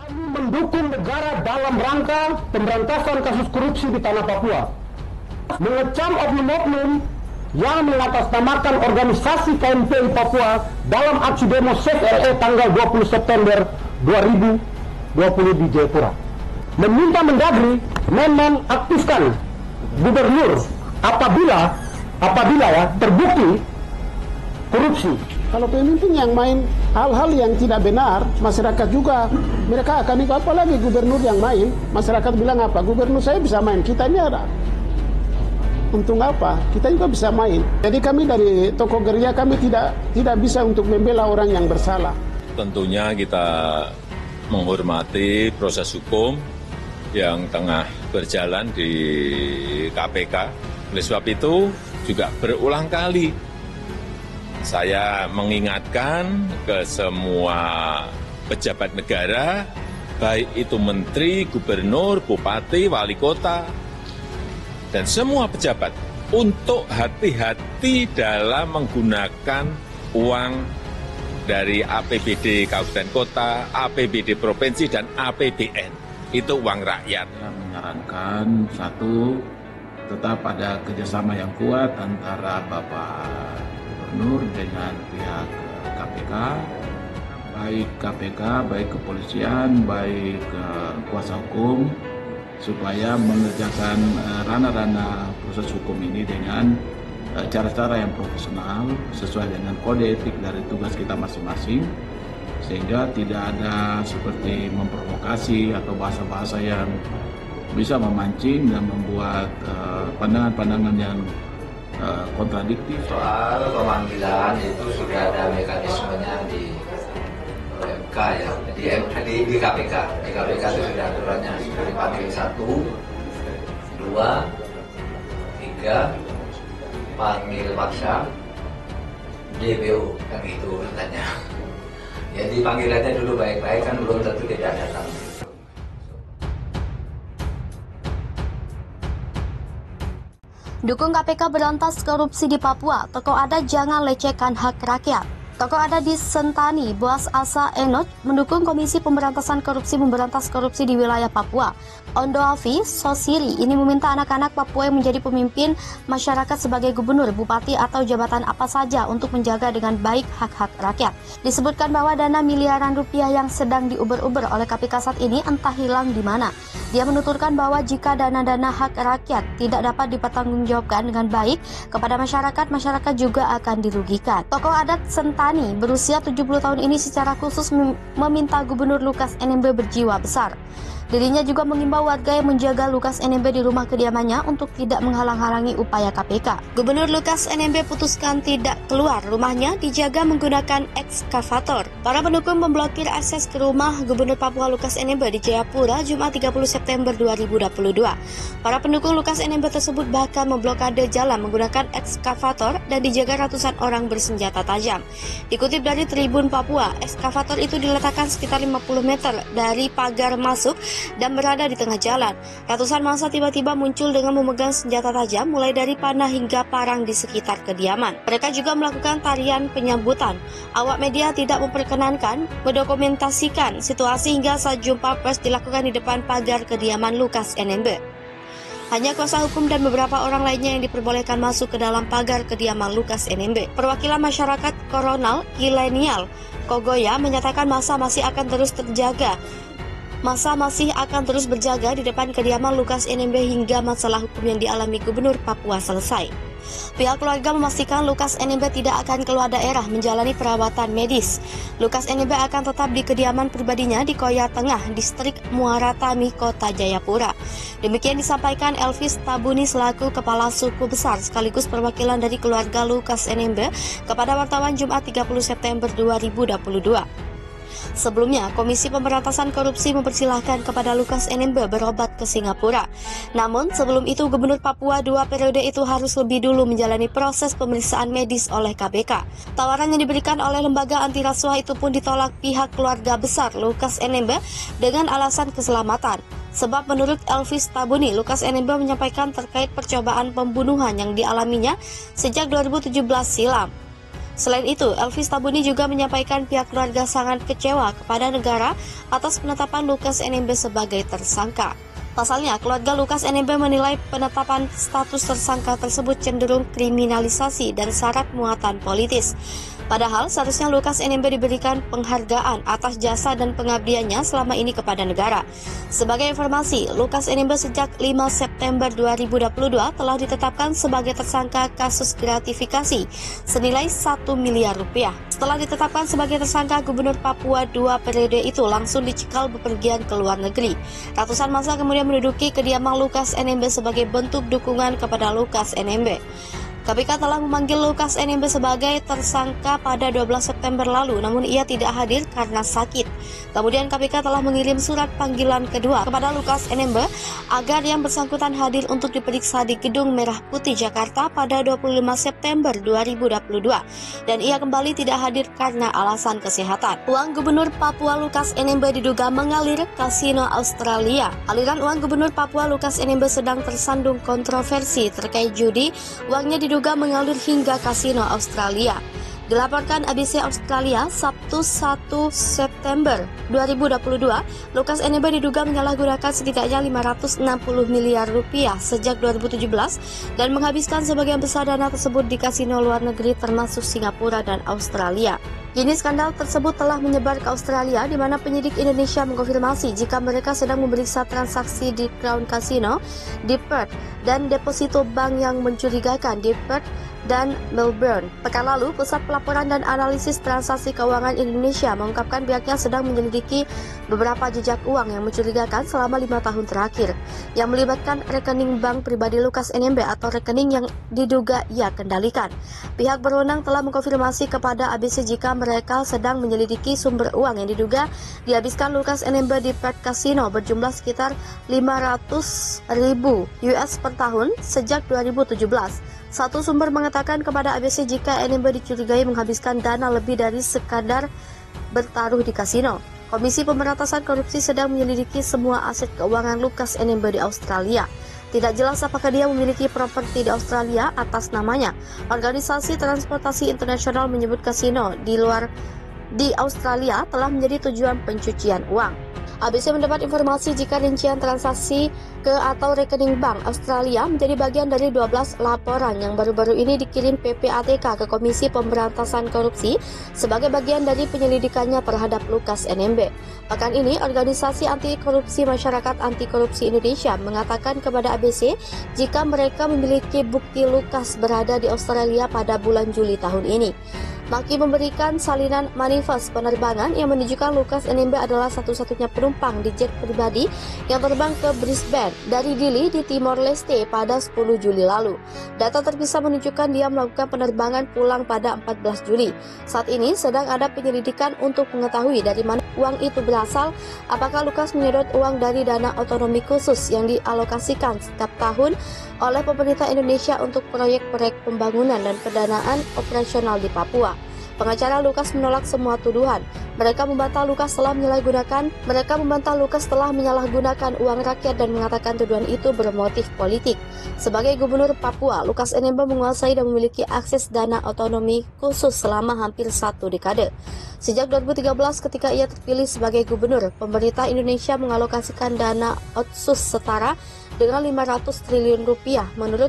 Kami mendukung negara dalam rangka pemberantasan kasus korupsi di tanah Papua. Mengecam oknum-oknum yang mengatasnamakan organisasi KMPI Papua dalam aksi demo Save LA tanggal 20 September 2020 di Jayapura. Meminta Mendagri menonaktifkan gubernur apabila ya terbukti korupsi. Kalau pemimpin yang main hal-hal yang tidak benar, masyarakat juga mereka akan ikut. Apalagi gubernur yang main, masyarakat bilang apa? Gubernur saya bisa main, kita ini ada untung apa? Kita juga bisa main. Jadi kami dari tokoh gereja kami tidak bisa untuk membela orang yang bersalah. Tentunya kita menghormati proses hukum yang tengah berjalan di KPK. Oleh sebab itu juga berulang kali saya mengingatkan ke semua pejabat negara, baik itu menteri, gubernur, bupati, wali kota, dan semua pejabat, untuk hati-hati dalam menggunakan uang dari APBD Kabupaten Kota, APBD Provinsi, dan APBN. Itu uang rakyat. Saya menyarankan, satu, tetap ada kerjasama yang kuat antara Bapak Gubernur dengan pihak KPK, baik KPK, baik kepolisian, baik kuasa hukum, supaya mengerjakan ranah-ranah proses hukum ini dengan cara-cara yang profesional, sesuai dengan kode etik dari tugas kita masing-masing, sehingga tidak ada seperti memprovokasi atau bahasa-bahasa yang bisa memancing dan membuat pandangan-pandangan yang kontradiktif. Soal pemanggilan itu sudah ada mekanismenya di MK ya, di KPK. Di KPK itu sudah aturannya, sudah dipanggil 1, 2, 3, panggil paksa, DPO, kan gitu urutannya. Ya dipanggilannya dulu baik-baik, kan belum tentu tidak datang. Dukung KPK berantas korupsi di Papua, tokoh adat jangan lecehkan hak rakyat. Tokoh adat di Sentani, Boas Asa Enoch, mendukung Komisi Pemberantasan Korupsi memberantas korupsi di wilayah Papua. Ondo Afi Sosiri ini meminta anak-anak Papua yang menjadi pemimpin masyarakat sebagai gubernur, bupati, atau jabatan apa saja untuk menjaga dengan baik hak-hak rakyat. Disebutkan bahwa dana miliaran rupiah yang sedang diuber-uber oleh KPK saat ini entah hilang di mana. Dia menuturkan bahwa jika dana-dana hak rakyat tidak dapat dipertanggungjawabkan dengan baik kepada masyarakat, masyarakat juga akan dirugikan. Tokoh adat Sentani berusia 70 tahun ini secara khusus meminta Gubernur Lukas NMB berjiwa besar. Dirinya juga mengimbau warga yang menjaga Lukas NMB di rumah kediamannya untuk tidak menghalang-halangi upaya KPK. Gubernur Lukas NMB putuskan tidak keluar rumahnya dijaga menggunakan ekskavator. Para pendukung memblokir akses ke rumah Gubernur Papua Lukas NMB di Jayapura Jumat 30 September 2022. Para pendukung Lukas NMB tersebut bahkan memblokade jalan menggunakan ekskavator dan dijaga ratusan orang bersenjata tajam. Dikutip dari Tribun Papua, ekskavator itu diletakkan sekitar 50 meter dari pagar masuk dan berada di tengah jalan. Ratusan massa tiba-tiba muncul dengan memegang senjata tajam mulai dari panah hingga parang di sekitar kediaman. Mereka juga melakukan tarian penyambutan. Awak media tidak memperkenankan mendokumentasikan situasi hingga saat jumpa pers dilakukan di depan pagar kediaman Lukas NMB. Hanya kuasa hukum dan beberapa orang lainnya yang diperbolehkan masuk ke dalam pagar kediaman Lukas NMB. Perwakilan masyarakat Koronal Kilenial Kogoya menyatakan massa masih akan terus berjaga di depan kediaman Lukas NMB hingga masalah hukum yang dialami Gubernur Papua selesai. Pihak keluarga memastikan Lukas NMB tidak akan keluar daerah menjalani perawatan medis. Lukas NMB akan tetap di kediaman pribadinya di Koya Tengah, distrik Muaratami, Kota Jayapura. Demikian disampaikan Elvis Tabuni selaku Kepala Suku Besar sekaligus perwakilan dari keluarga Lukas NMB kepada wartawan Jumat 30 September 2022. Sebelumnya, Komisi Pemberantasan Korupsi mempersilahkan kepada Lukas NMB berobat ke Singapura. Namun, sebelum itu Gubernur Papua 2 periode itu harus lebih dulu menjalani proses pemeriksaan medis oleh KPK. Tawaran yang diberikan oleh lembaga anti rasuah itu pun ditolak pihak keluarga besar Lukas NMB dengan alasan keselamatan. Sebab menurut Elvis Tabuni, Lukas NMB menyampaikan terkait percobaan pembunuhan yang dialaminya sejak 2017 silam. Selain itu, Elvis Tabuni juga menyampaikan pihak keluarga sangat kecewa kepada negara atas penetapan Lukas NMB sebagai tersangka. Pasalnya, keluarga Lukas NMB menilai penetapan status tersangka tersebut cenderung kriminalisasi dan syarat muatan politis. Padahal seharusnya Lukas NMB diberikan penghargaan atas jasa dan pengabdiannya selama ini kepada negara. Sebagai informasi, Lukas NMB sejak 5 September 2022 telah ditetapkan sebagai tersangka kasus gratifikasi senilai 1 miliar rupiah. Setelah ditetapkan sebagai tersangka, Gubernur Papua 2 periode itu langsung dicekal bepergian ke luar negeri. Ratusan massa kemudian menduduki kediaman Lukas NMB sebagai bentuk dukungan kepada Lukas NMB. KPK telah memanggil Lukas NMB sebagai tersangka pada 12 September lalu, namun ia tidak hadir karena sakit. Kemudian KPK telah mengirim surat panggilan kedua kepada Lukas NMB agar yang bersangkutan hadir untuk diperiksa di Gedung Merah Putih Jakarta pada 25 September 2022 dan ia kembali tidak hadir karena alasan kesehatan. Uang Gubernur Papua Lukas NMB diduga mengalir kasino Australia. Aliran uang Gubernur Papua Lukas NMB sedang tersandung kontroversi terkait judi. Uangnya diduga mengalir hingga kasino Australia. Dilaporkan ABC Australia Sabtu 1 September 2022, Lukas NMB diduga menyalahgunakan setidaknya 560 miliar rupiah sejak 2017 dan menghabiskan sebagian besar dana tersebut di kasino luar negeri termasuk Singapura dan Australia. Kini skandal tersebut telah menyebar ke Australia di mana penyidik Indonesia mengkonfirmasi jika mereka sedang memeriksa transaksi di Crown Casino di Perth dan deposito bank yang mencurigakan di Perth dan Melbourne. Pekan lalu, Pusat Pelaporan dan Analisis Transaksi Keuangan Indonesia mengungkapkan pihaknya sedang menyelidiki beberapa jejak uang yang mencurigakan selama 5 tahun terakhir, yang melibatkan rekening bank pribadi Lukas NMB atau rekening yang diduga ia kendalikan. Pihak berwenang telah mengkonfirmasi kepada ABC jika mereka sedang menyelidiki sumber uang yang diduga dihabiskan Lukas NMB di Perth Casino berjumlah sekitar 500.000 US per tahun sejak 2017. Satu sumber mengatakan kepada ABC jika NMB dicurigai menghabiskan dana lebih dari sekadar bertaruh di kasino. Komisi Pemberantasan Korupsi sedang menyelidiki semua aset keuangan Lukas NMB di Australia. Tidak jelas apakah dia memiliki properti di Australia atas namanya. Organisasi Transportasi Internasional menyebut kasino di Australia telah menjadi tujuan pencucian uang. ABC mendapat informasi jika rincian transaksi ke atau rekening bank Australia menjadi bagian dari 12 laporan yang baru-baru ini dikirim PPATK ke Komisi Pemberantasan Korupsi sebagai bagian dari penyelidikannya terhadap Lukas NMB. Pekan ini, Organisasi Anti Korupsi Masyarakat Anti Korupsi Indonesia mengatakan kepada ABC jika mereka memiliki bukti Lukas berada di Australia pada bulan Juli tahun ini. Maki memberikan salinan manifest penerbangan yang menunjukkan Lukas NMB adalah satu-satunya penumpang di jet pribadi yang terbang ke Brisbane dari Dili di Timor Leste pada 10 Juli lalu. Data terpisah menunjukkan dia melakukan penerbangan pulang pada 14 Juli. Saat ini sedang ada penyelidikan untuk mengetahui dari mana uang itu berasal, apakah Lukas menyedot uang dari dana otonomi khusus yang dialokasikan setiap tahun oleh pemerintah Indonesia untuk proyek-proyek pembangunan dan pendanaan operasional di Papua. Pengacara Lukas menolak semua tuduhan. Mereka membantah Lukas telah menyalahgunakan uang rakyat dan mengatakan tuduhan itu bermotif politik. Sebagai Gubernur Papua, Lukas NMB menguasai dan memiliki akses dana otonomi khusus selama hampir 1 dekade. Sejak 2013 ketika ia terpilih sebagai gubernur, pemerintah Indonesia mengalokasikan dana otsus setara dengan 500 triliun rupiah menurut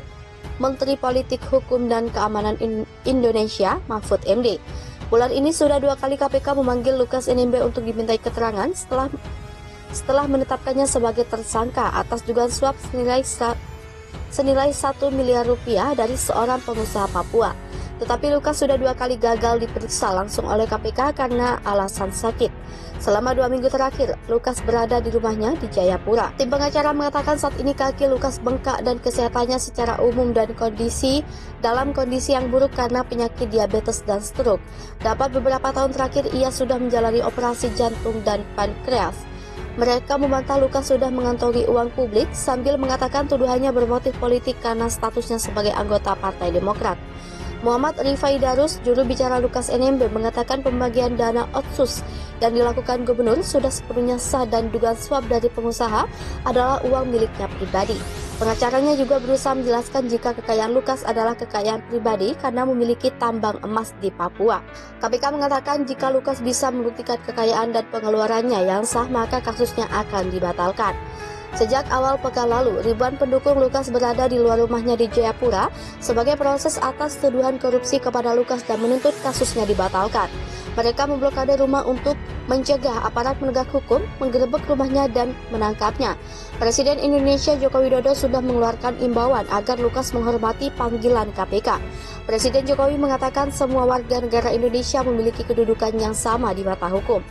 Menteri Politik Hukum dan Keamanan Indonesia, Mahfud MD. Bulan ini sudah 2 kali KPK memanggil Lukas NMB untuk dimintai keterangan setelah menetapkannya sebagai tersangka atas dugaan suap senilai 1 miliar rupiah dari seorang pengusaha Papua. Tetapi Lukas sudah 2 kali gagal diperiksa langsung oleh KPK karena alasan sakit. Selama 2 minggu terakhir, Lukas berada di rumahnya di Jayapura. Tim pengacara mengatakan saat ini kaki Lukas bengkak dan kesehatannya secara umum dalam kondisi yang buruk karena penyakit diabetes dan stroke. Dapat beberapa tahun terakhir ia sudah menjalani operasi jantung dan pankreas. Mereka membantah Lukas sudah mengantongi uang publik sambil mengatakan tuduhannya bermotif politik karena statusnya sebagai anggota Partai Demokrat. Muhammad Rifai Darus, juru bicara Lukas NMB, mengatakan pembagian dana otsus yang dilakukan gubernur sudah sepenuhnya sah dan dugaan suap dari pengusaha adalah uang miliknya pribadi. Pengacaranya juga berusaha menjelaskan jika kekayaan Lukas adalah kekayaan pribadi karena memiliki tambang emas di Papua. KPK mengatakan jika Lukas bisa membuktikan kekayaan dan pengeluarannya yang sah, maka kasusnya akan dibatalkan. Sejak awal pekan lalu, ribuan pendukung Lukas berada di luar rumahnya di Jayapura sebagai proses atas tuduhan korupsi kepada Lukas dan menuntut kasusnya dibatalkan. Mereka memblokade rumah untuk mencegah aparat penegak hukum menggerebek rumahnya dan menangkapnya. Presiden Indonesia Joko Widodo sudah mengeluarkan imbauan agar Lukas menghormati panggilan KPK. Presiden Jokowi mengatakan semua warga negara Indonesia memiliki kedudukan yang sama di mata hukum.